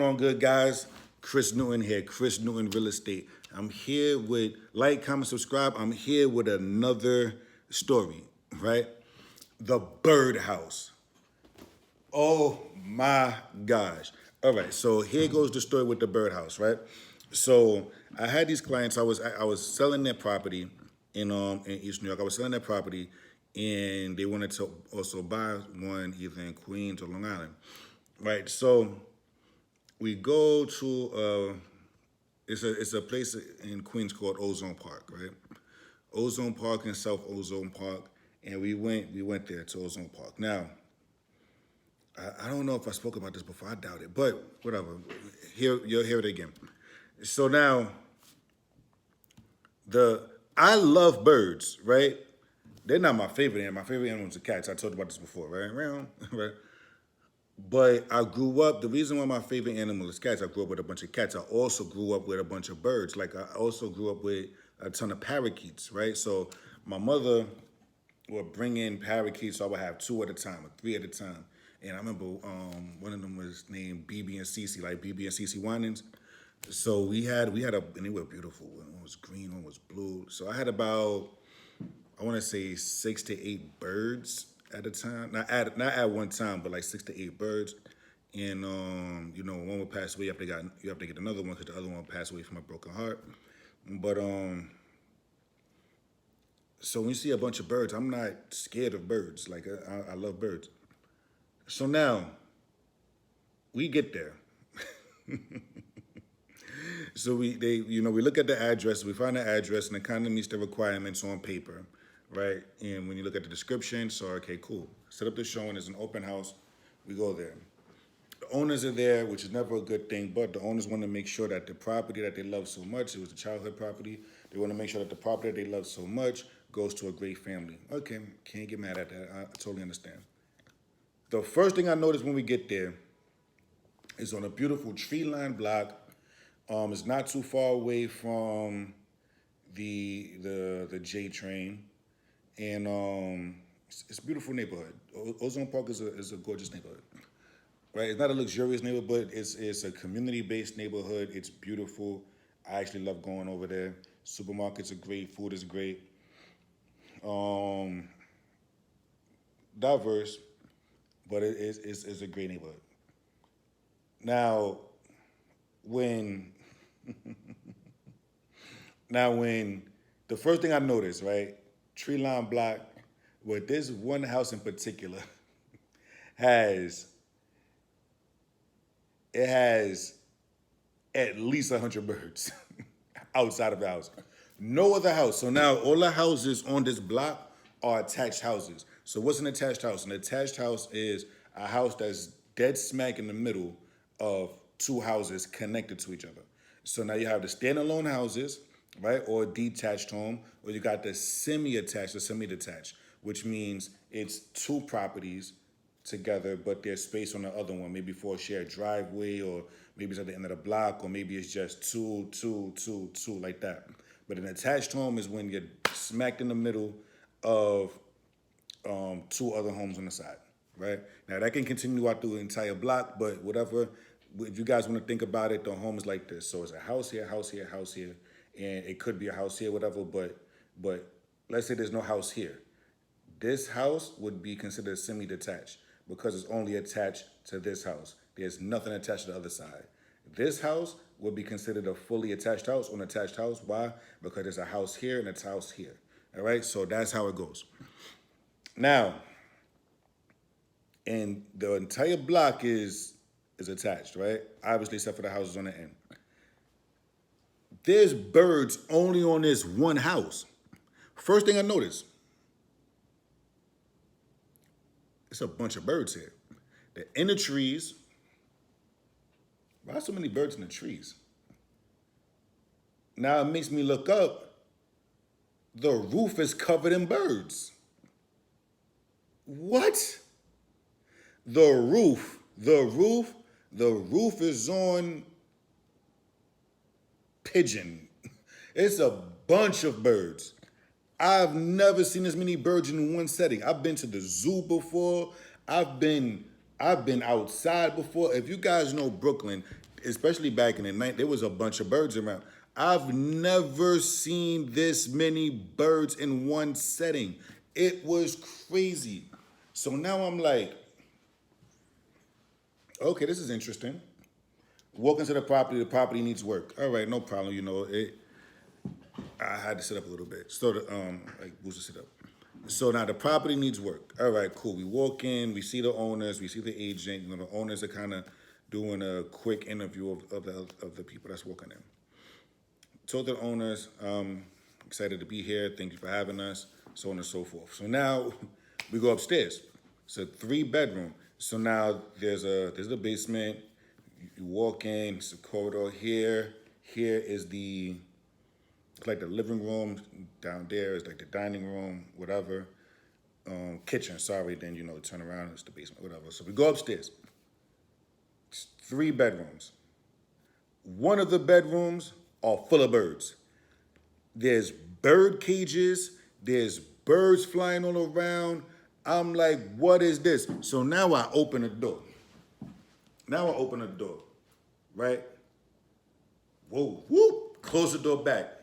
going, good guys? Chris Newton here, Chris Newton Real Estate. I'm here with like, comment, subscribe. I'm here with another story, right? The birdhouse. Oh my gosh. All right, so here goes the story with the birdhouse, right? So I had these clients. I was selling their property in East New York. I was selling their property, and they wanted to also buy one either in Queens or Long Island, right? So we go to it's a place in Queens called Ozone Park, right? Ozone Park and South Ozone Park, and we went there to Ozone Park. Now, I don't know if I spoke about this before. I doubt it, but whatever. You'll hear it again. So now, I love birds, right? They're not my favorite animal. My favorite animal is the cats. I told you about this before, right? Right. But I grew up, the reason why my favorite animal is cats, I grew up with a bunch of cats. I also grew up with a bunch of birds. Like, I also grew up with a ton of parakeets, right? So my mother would bring in parakeets, so I would have 2 at a time or 3 at a time. And I remember one of them was named BB and Cece, like BB and Cece Winans. So we had and they were beautiful. One was green, one was blue. So I had about, I want to say 6 to 8 birds at a time. Not at one time, but like 6 to 8 birds. And one would pass away. You have to get another one because the other one passed away from a broken heart. But so when you see a bunch of birds, I'm not scared of birds. Like, I love birds. So now we get there. So we look at the address, we find the address, and it kind of meets the requirements on paper, right? And when you look at the description, so okay, cool. Set up the showing, it's an open house, we go there. The owners are there, which is never a good thing, but the owners want to make sure that the property that they love so much, it was a childhood property, they want to make sure that the property that they love so much goes to a great family. Okay, can't get mad at that, I totally understand. The first thing I noticed when we get there is on a beautiful tree-lined block. It's not too far away from the J train, and it's a beautiful neighborhood. Ozone Park is a gorgeous neighborhood, right? It's not a luxurious neighborhood, but it's a community-based neighborhood. It's beautiful. I actually love going over there. Supermarkets are great. Food is great. Diverse, but it's a great neighborhood. Now, when the first thing I noticed, right, tree line block, where this one house in particular has at least 100 birds outside of the house. No other house. So now all the houses on this block are attached houses. So what's an attached house? An attached house is a house that's dead smack in the middle of 2 houses connected to each other. So now you have the standalone houses, right, or detached home, or you got the semi-attached or semi-detached, which means it's 2 properties together, but there's space on the other one, maybe for a shared driveway, or maybe it's at the end of the block, or maybe it's just two, like that. But an attached home is when you're smacked in the middle of 2 other homes on the side, right? Now, that can continue out through the entire block, but whatever. If you guys want to think about it, the home is like this. So it's a house here, house here, house here, and it could be a house here, whatever, but let's say there's no house here. This house would be considered semi-detached because it's only attached to this house. There's nothing attached to the other side. This house would be considered a fully attached house or an attached house. Why? Because there's a house here and a house here. All right, so that's how it goes. Now, and the entire block is attached, right? Obviously, except for the houses on the end. There's birds only on this one house. First thing I noticed, it's a bunch of birds here. They're in the trees. Why are so many birds in the trees? Now it makes me look up. The roof is covered in birds. What? The roof is on pigeon. It's a bunch of birds. I've never seen as many birds in one setting. I've been to the zoo before. I've been outside before. If you guys know Brooklyn, especially back in the night, there was a bunch of birds around. I've never seen this many birds in one setting. It was crazy. So now I'm like, okay, this is interesting. Walk into the property needs work. All right, no problem. I had to sit up a little bit. So like boost to sit up. So now the property needs work. All right, cool. We walk in, we see the owners, we see the agent. The owners are kind of doing a quick interview of the people that's walking in. Told the owners, excited to be here. Thank you for having us, so on and so forth. So now we go upstairs. It's a 3-bedroom. So now there's the basement. You walk in, it's a corridor here. Here is like the living room. Down there is like the dining room, whatever. Kitchen, sorry. Then, turn around, it's the basement, whatever. So we go upstairs. It's 3 bedrooms. One of the bedrooms are full of birds. There's bird cages. There's birds flying all around. I'm like, what is this? So now I open the door. Right? Whoa, whoop, close the door back.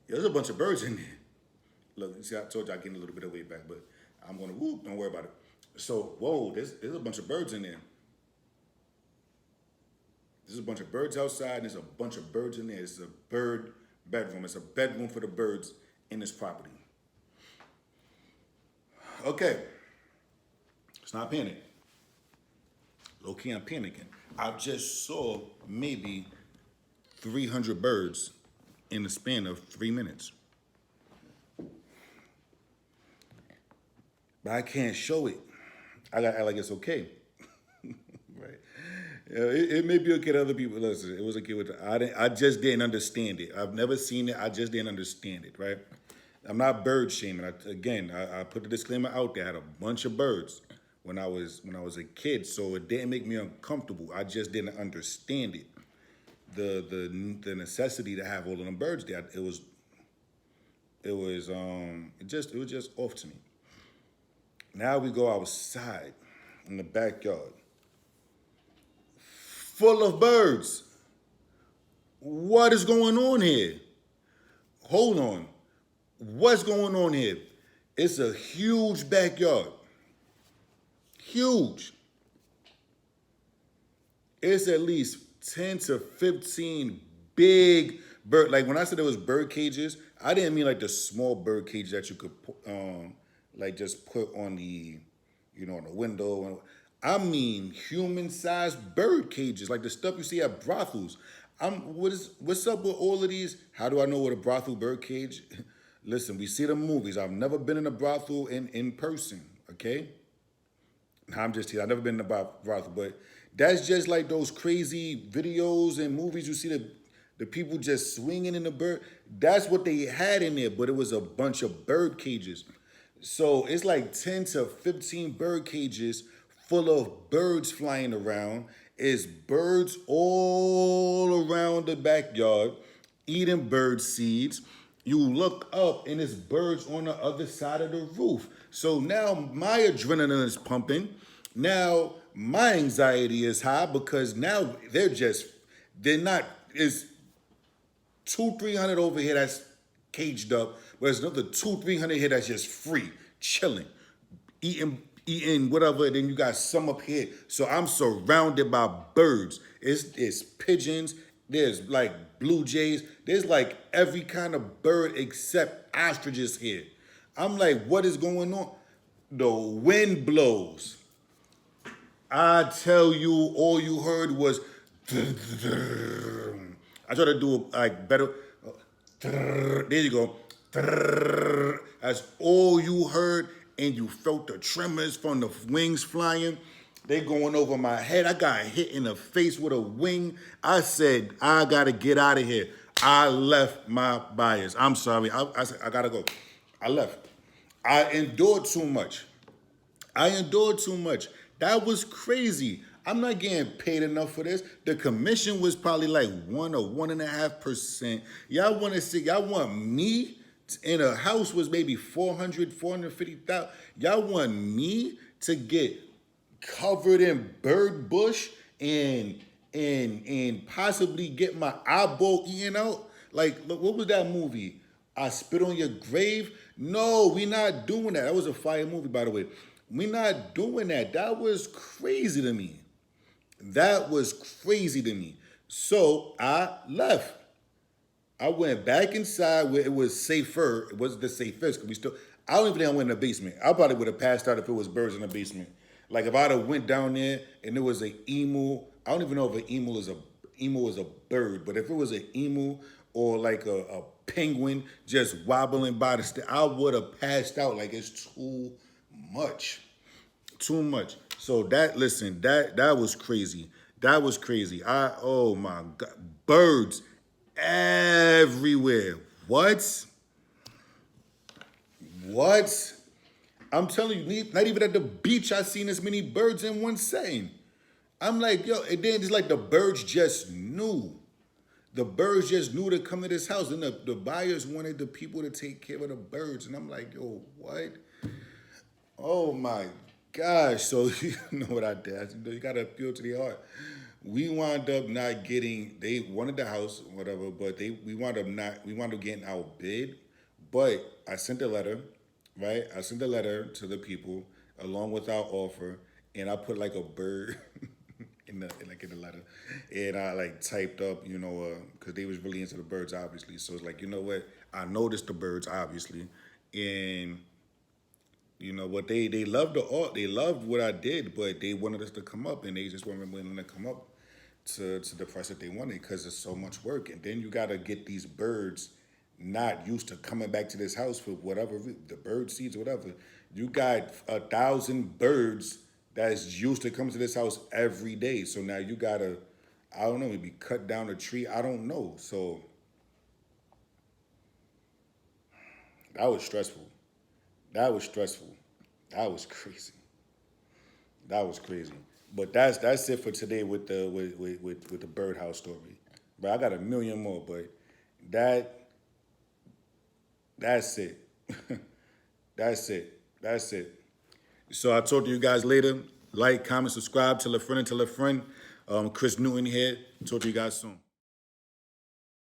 There's a bunch of birds in there. Look, see, I told you I gained a little bit of weight back, but I'm gonna whoop, don't worry about it. So, whoa, there's a bunch of birds in there. There's a bunch of birds outside, and there's a bunch of birds in there. It's a bird bedroom. It's a bedroom for the birds in this property. Okay, let's not panic. Low-key, I'm panicking. I just saw maybe 300 birds in the span of 3 minutes. But I can't show it. I gotta act like it's okay. Right? It may be okay to other people. Listen, it was okay with I just didn't understand it. I've never seen it. I just didn't understand it, right? I'm not bird shaming. I put the disclaimer out there. I had a bunch of birds when I was a kid, so it didn't make me uncomfortable. I just didn't understand it. The necessity to have all of them birds there. It was just off to me. Now we go outside in the backyard. Full of birds. What is going on here? Hold on. What's going on here? It's a huge backyard. Huge. It's at least 10 to 15 big bird. Like when I said it was bird cages, I didn't mean like the small bird cage that you could like just put on the, on the window. I mean human-sized bird cages, like the stuff you see at brothels. What's up with all of these? How do I know what a brothel bird cage? Listen, we see the movies. I've never been in a brothel in person, okay? I'm just here. I've never been in a brothel, but that's just like those crazy videos and movies you see the people just swinging in the bird. That's what they had in there, but it was a bunch of bird cages. So it's like 10 to 15 bird cages full of birds flying around. It's birds all around the backyard eating bird seeds. You look up and it's birds on the other side of the roof. So now my adrenaline is pumping. Now my anxiety is high because now they're not, it's 200-300 over here that's caged up, but there's another 200-300 here that's just free, chilling, eating whatever, and then you got some up here. So I'm surrounded by birds. It's pigeons, there's like blue jays, there's like every kind of bird except ostriches here. I'm like, what is going on? The wind blows. I tell you, all you heard was I try to do like better. There you go. That's all you heard, and you felt the tremors from the wings flying. They going over my head. I got hit in the face with a wing. I said, I gotta get out of here. I left my buyers. I'm sorry. I said, I gotta go. I left. I endured too much. That was crazy. I'm not getting paid enough for this. The commission was probably like 1 or 1.5%. Y'all want me in a house was maybe 450,000. Y'all want me to get covered in bird bush and and possibly get my eyeball eaten out. Like, look, what was that movie? I Spit on Your Grave? No, we not doing that. That was a fire movie, by the way. We not doing that. That was crazy to me. That was crazy to me. So I left. I went back inside where it was safer. It wasn't the safest because we still. I don't even think I went in the basement. I probably would have passed out if it was birds in the basement. Like if I'd have went down there and there was an emu. I don't even know if an emu is a bird, but if it was an emu or like a penguin just wobbling by I would have passed out. Like it's too much, too much. So that was crazy. That was crazy. Oh my god, birds everywhere. What? What? I'm telling you, not even at the beach I seen as many birds in one setting. I'm like, yo, and then it's like the birds just knew. The birds just knew to come to this house. And the buyers wanted the people to take care of the birds. And I'm like, yo, what? Oh my gosh. So you know what I did? You gotta appeal to the heart. We wound up not getting, they wanted the house, whatever, but we wound up getting outbid. But I sent a letter, right? I sent a letter to the people along with our offer, and I put like a bird in the letter, and I like typed up, because they was really into the birds, obviously. So it's like, you know what? I noticed the birds, obviously, and you know what? They loved they loved what I did, but they wanted us to come up, and they just weren't willing to come up to the price that they wanted because it's so much work, and then you gotta get these birds not used to coming back to this house for whatever the bird seeds or whatever. You got 1,000 birds that's used to coming to this house every day. So now you gotta, I don't know, maybe cut down a tree. I don't know. So that was stressful. That was stressful. That was crazy. That was crazy. But that's it for today with the birdhouse story. But I got a million more, but that that's it. That's it. That's it. So I'll talk to you guys later. Like, comment, subscribe, tell a friend and tell a friend. Chris Newton here. Talk to you guys soon.